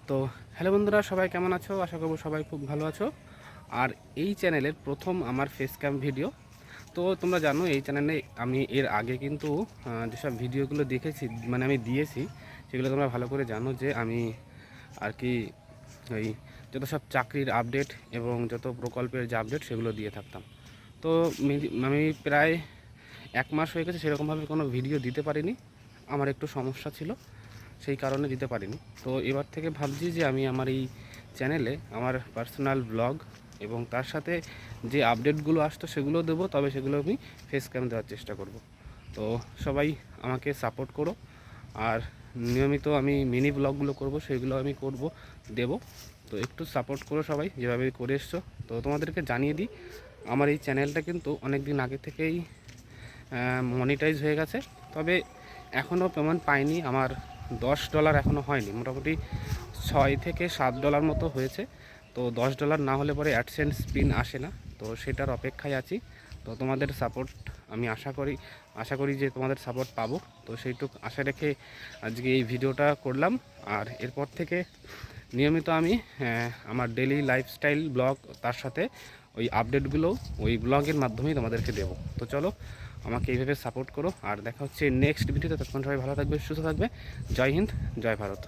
তো হ্যালো বন্ধুরা, সবাই কেমন আছো? আশা করব সবাই খুব ভালো আছো। আর এই চ্যানেলের প্রথম আমার ফেস ক্যাম ভিডিও। তো তোমরা জানো এই চ্যানেলে আমি এর আগে কিন্তু যেসব ভিডিওগুলো দেখেছি, মানে আমি দিয়েছি, সেগুলো তোমরা ভালো করে জানো যে আমি আর কি ওই যত সব চাকরির আপডেট এবং যত প্রকল্পের যে আপডেট সেগুলো দিয়ে থাকতাম। তো আমি প্রায় 1 মাস হয়ে গেছে সেরকমভাবে কোনো ভিডিও দিতে পারিনি। আমার একটু সমস্যা ছিল, সেই কারণে দিতে পারিনি। তো এবার থেকে ভাবছি যে আমি আমার এই চ্যানেলে আমার পার্সোনাল ব্লগ এবং তার সাথে যে আপডেটগুলো আসতো সেগুলো দেবো, তবে সেগুলো আমি ফেস ক্যাম দেওয়ার চেষ্টা করব। তো সবাই আমাকে সাপোর্ট করো। আর নিয়মিত আমি মিনি ব্লগগুলো করব, সেগুলো আমি দেব। তো একটু সাপোর্ট করো সবাই, যেভাবে করে এসছো। তো তোমাদেরকে জানিয়ে দিই, আমার এই চ্যানেলটা কিন্তু অনেক দিন আগে থেকেই মনিটাইজ হয়ে গেছে, তবে এখনও পেমেন্ট পাইনি। আমার $10 এখনও হয়নি, মোটামুটি $6 থেকে $7 মতো হয়েছে। তো $10 না হলে পরে অ্যাডসেন্স পিন আসে না, তো সেটার অপেক্ষায় আছি। তো তোমাদের সাপোর্ট আমি আশা করি যে তোমাদের সাপোর্ট পাবো। তো সেইটুকু আশা রেখে আজকে এই ভিডিওটা করলাম। আর এরপর থেকে নিয়মিত আমি আমার ডেইলি লাইফস্টাইল ব্লগ, তার সাথে ওই আপডেটগুলো ওই ব্লগের মাধ্যমেই তোমাদেরকে দেবো। তো চলো, আমাকে এইভাবে সাপোর্ট করো। আর দেখা হচ্ছে নেক্সট ভিডিওতে। ততক্ষণ সবাই ভালো থাকবে, সুস্থ থাকবে। জয় হিন্দ, জয় ভারত।